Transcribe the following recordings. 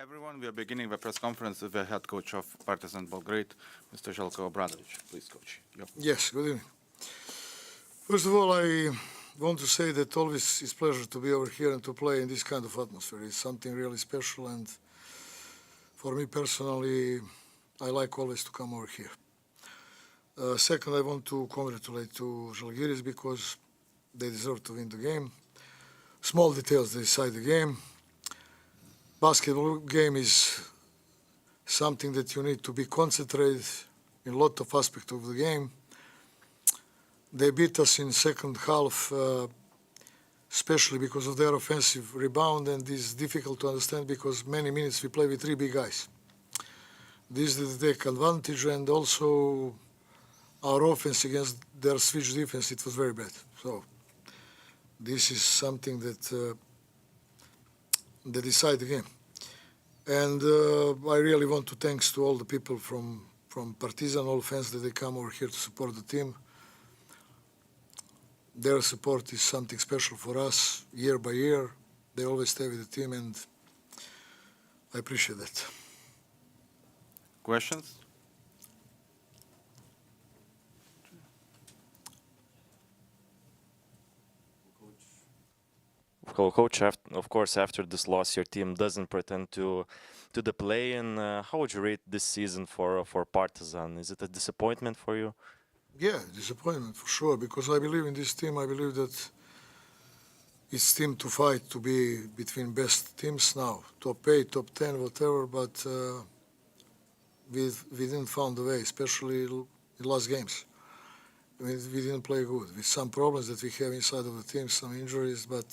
Everyone, we are beginning the press conference with the head coach of Partizan Belgrade, Mr. Željko Obradović. Please, coach. Yes, good evening. First of all, I want to say that always it's a pleasure to be over here and to play in this kind of atmosphere. It's something really special, and for me personally, I like always to come over here. Second, I want to congratulate to Žalgiris because they deserve to win the game. Small details decide the game. Basketball game is something that you need to be concentrated in a lot of aspects of the game. They beat us in second half, especially because of their offensive rebound, and this is difficult to understand because many minutes we play with three big guys. This did take advantage, and also our offense against their switch defense, it was very bad. So this is something that they decide the game. And I really want to thanks to all the people from Partizan, all fans that they come over here to support the team. Their support is something special for us year by year. They always stay with the team, and I appreciate that. Questions? Coach, of course, after this loss, your team doesn't pretend to the play-in. How would you rate this season for Partizan? Is it a disappointment for you? Yeah, disappointment for sure, because I believe in this team. I believe that it's team to fight to be between best teams now, top 8, top 10, whatever, but we didn't find a way, especially in last games. I mean, we didn't play good, with some problems that we have inside of the team, some injuries, but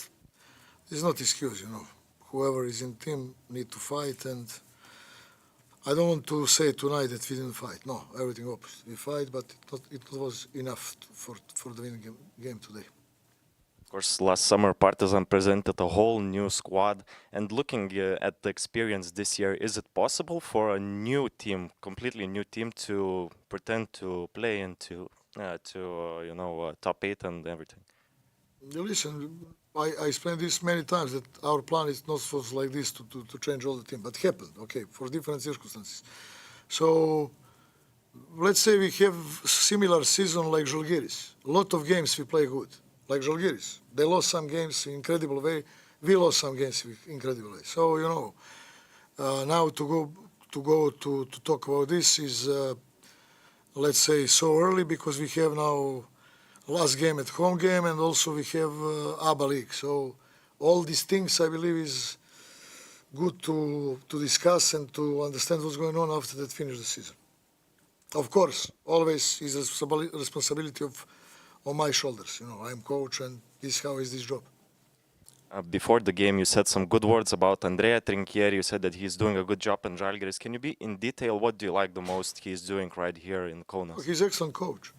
it's not excuse, you know. Whoever is in team need to fight, and I don't want to say tonight that we didn't fight. No, everything opposite. We fight, but it was enough for the winning game today. Of course, last summer Partizan presented a whole new squad, and looking at the experience this year, is it possible for a new team, completely new team, to pretend to play into top 8 and everything? Listen, I explained this many times that our plan is not supposed like this to change all the team, but happened, okay, for different circumstances. So let's say we have similar season like Žalgiris. A lot of games we play good, like Žalgiris. They lost some games in incredible way. We lost some games in incredible way. So you know, now to talk about this is let's say so early because we have now last game at home game, and also we have ABA League. So all these things, I believe, is good to discuss and to understand what's going on after that finish the season. Of course, always is responsibility on my shoulders. You know, I'm coach, and this how is this job. Before the game, you said some good words about Andrea Trinchieri. You said that he's doing a good job in Žalgiris. Can you be in detail? What do you like the most he's doing right here in Kaunas? He's an excellent coach.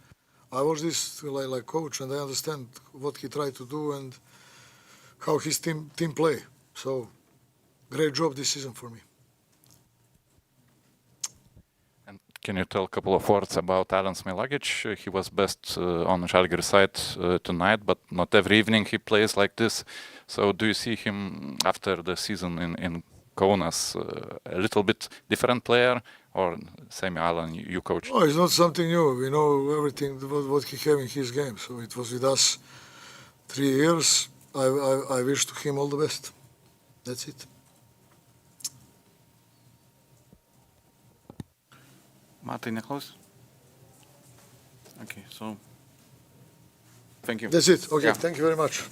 I was this like coach, and I understand what he tried to do and how his team play. So, great job this season for me. And can you tell a couple of words about Alen Smilagic? He was best on Žalgiris side tonight, but not every evening he plays like this. So, do you see him after the season in Kaunas a little bit different player? Or same Alan, you coach? Oh, it's not something new. We know everything what he have in his game. So it was with us 3 years. I wish to him all the best. That's it. Martin Nicholas? Okay, so thank you. That's it. Okay, Yeah. Thank you very much.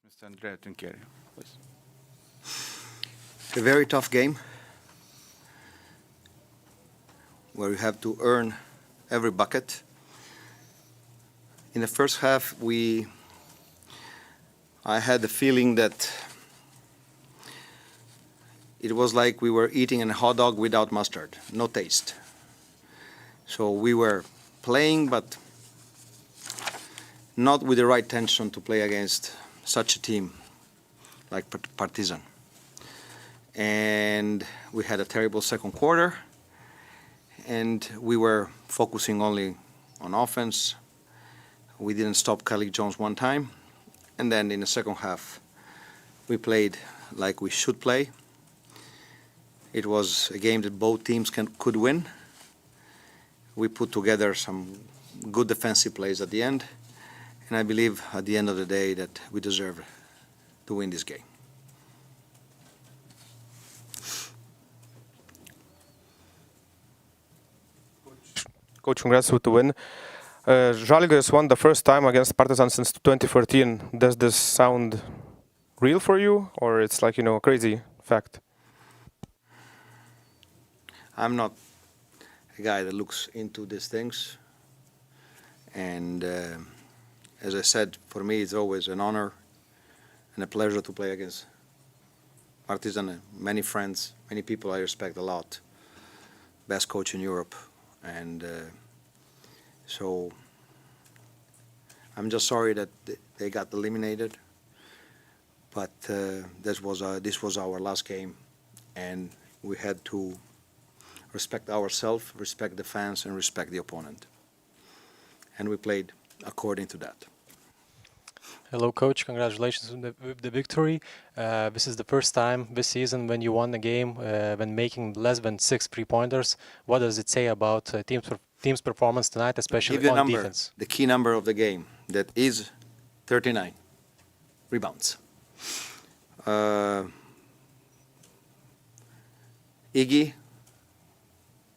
Mr. Andrea Trinchieri, please. A very tough game where you have to earn every bucket. In the first half, I had the feeling that it was like we were eating a hot dog without mustard, no taste. So we were playing, but not with the right tension to play against such a team like Partizan. And we had a terrible second quarter, and we were focusing only on offense. We didn't stop Kelly Jones one time, and then in the second half we played like we should play. It was a game that both teams could win. We put together some good defensive plays at the end, and I believe at the end of the day that we deserve to win this game. Coach, congrats with the win. Žalgiris won the first time against Partizan since 2014. Does this sound real for you, or it's like, a crazy fact? I'm not a guy that looks into these things. And as I said, for me it's always an honor and a pleasure to play against Partizan. Many friends, many people I respect a lot. Best coach in Europe. And so I'm just sorry that they got eliminated. But this was our last game, and we had to respect ourselves, respect the fans, and respect the opponent. And we played according to that. Hello, Coach. Congratulations with the victory. This is the first time this season when you won the game when making less than 6 3-pointers. What does it say about team's performance tonight, especially on defense? The key number of the game, that is 39 rebounds. Iggy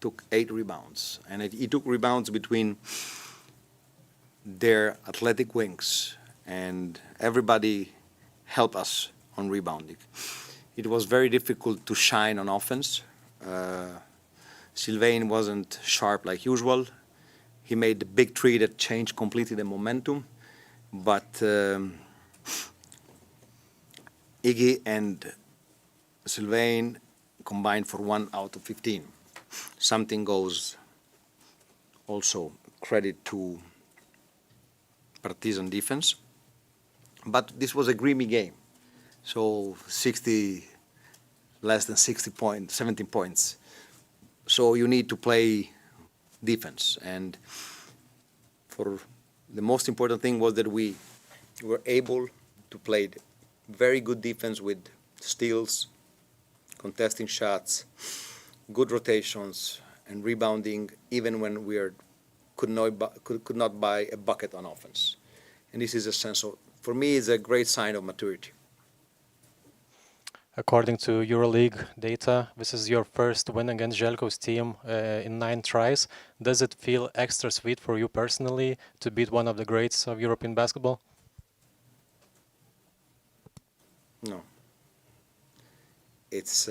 took 8 rebounds, and he took rebounds between their athletic wings, and everybody helped us on rebounding. It was very difficult to shine on offense. Sylvain wasn't sharp like usual. He made the big three that changed completely the momentum, but Iggy and Sylvain combined for 1 out of 15. Something goes also credit to Partizan defense. But this was a grimy game. So less than 17 points. So you need to play defense. And for the most important thing was that we were able to play very good defense with steals, contesting shots, good rotations, and rebounding, even when we could not buy a bucket on offense. And this is a sense of, for me, it's a great sign of maturity. According to EuroLeague data, this is your first win against Željko's team in 9 tries. Does it feel extra sweet for you personally to beat one of the greats of European basketball? No. It's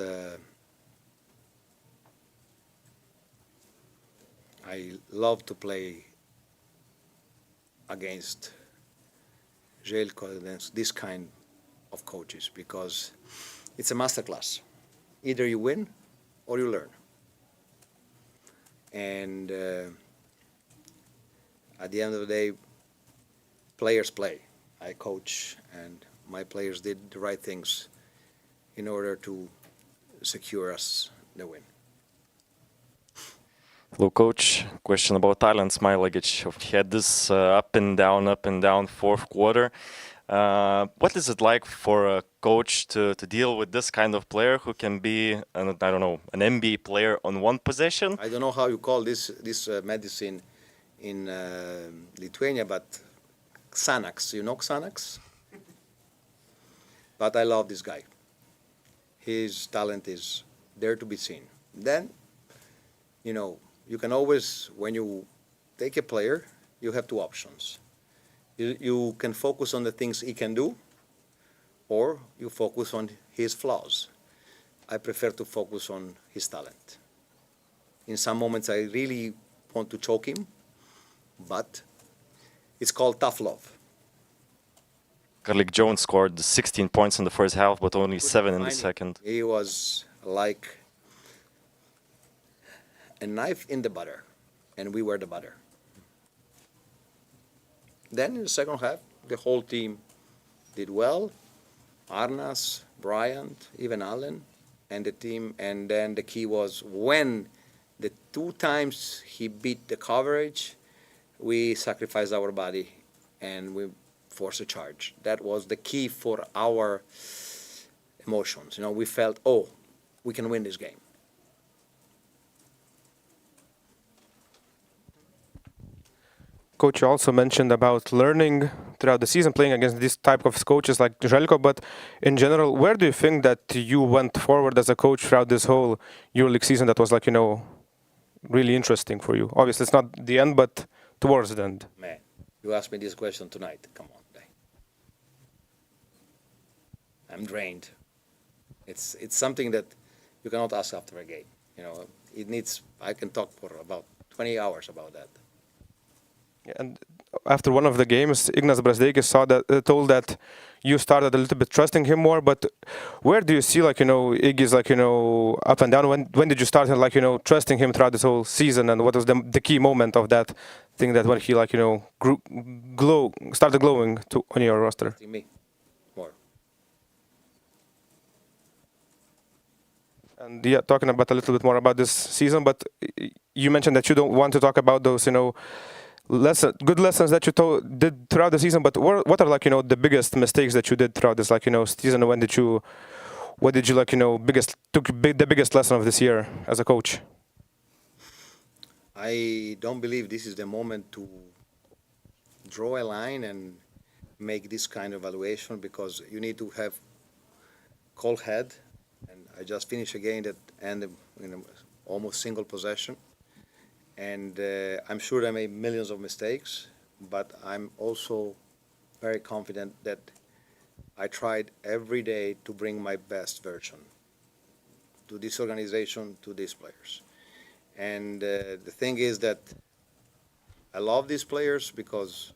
I love to play against Željko, against this kind of coaches, because it's a masterclass. Either you win or you learn. And at the end of the day, players play. I coach, and my players did the right things in order to secure us the win. Hello, Coach. Question about Alan Smilagic. He had this up and down fourth quarter. What is it like for a coach to deal with this kind of player who can be, I don't know, an NBA player on one possession? I don't know how you call this medicine in Lithuania, but Xanax. You know Xanax? But I love this guy. His talent is there to be seen. Then, you can always, when you take a player, you have 2 options. You can focus on the things he can do, or you focus on his flaws. I prefer to focus on his talent. In some moments, I really want to choke him, but it's called tough love. Carlik Jones scored 16 points in the first half, but only 7 in the Finding. second. He was like a knife in the butter, and we were the butter. Then in the second half, the whole team did well. Arnas, Bryant, even Allen, and the team. And then the key was when the 2 times he beat the coverage, we sacrificed our body and we forced a charge. That was the key for our emotions. You know, we felt, oh, we can win this game. Coach, you also mentioned about learning throughout the season, playing against this type of coaches like Željko, but in general, where do you think that you went forward as a coach throughout this whole EuroLeague season that was like, you know, really interesting for you? Obviously, it's not the end, but towards the end. Man, you asked me this question tonight. Come on, Dave. I'm drained. It's something that you cannot ask after a game. You know, it needs. I can talk for about 20 hours about that. And after one of the games, Ignas Brazdeikis told that you started a little bit trusting him more. But where do you see, like, you know, Iggy's, like, you know, up and down? When did you start, like, you know, trusting him throughout this whole season? And what was the key moment of that thing that when he, like, you know, started glowing on your roster? Me more. And yeah, talking about a little bit more about this season, but you mentioned that you don't want to talk about those, you know, good lessons that you did throughout the season. But what are, like, you know, the biggest mistakes that you did throughout this, like, you know, season? What did you, like, you know, the biggest lesson of this year as a coach? I don't believe this is the moment to draw a line and make this kind of evaluation, because you need to have cold head. And I just finished a game that ended in almost single possession. And I'm sure I made millions of mistakes, but I'm also very confident that I tried every day to bring my best version to this organization, to these players. And the thing is that I love these players because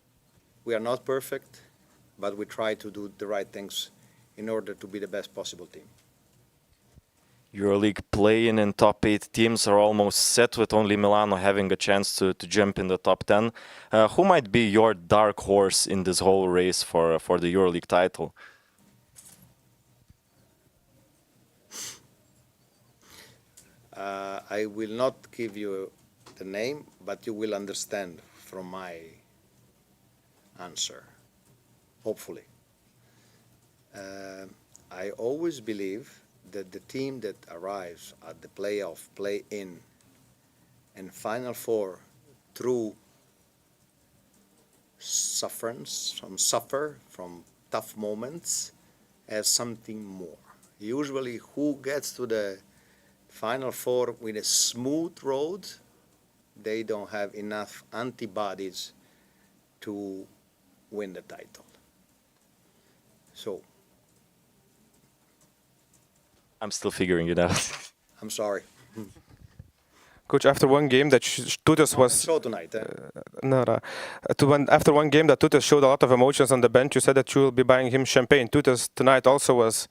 we are not perfect, but we try to do the right things in order to be the best possible team. EuroLeague play-in and top 8 teams are almost set, with only Milano having a chance to jump in the top 10. Who might be your dark horse in this whole race for the EuroLeague title? I will not give you the name, but you will understand from my answer, hopefully. I always believe that the team that arrives at the playoff, play-in, and Final Four through suffer from tough moments has something more. Usually, who gets to the Final Four with a smooth road, they don't have enough antibodies to win the title. So, I'm still figuring it out. I'm sorry. Coach, after one game that Tutas was... Show tonight, eh? After one game that Tutas showed a lot of emotions on the bench, you said that you will be buying him champagne. Tutas tonight also was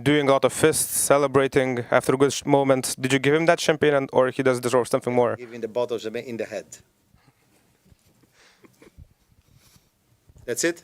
doing a lot of fists, celebrating after good moments. Did you give him that champagne, or he does deserve something more? Give him the bottle of champagne in the head. That's it?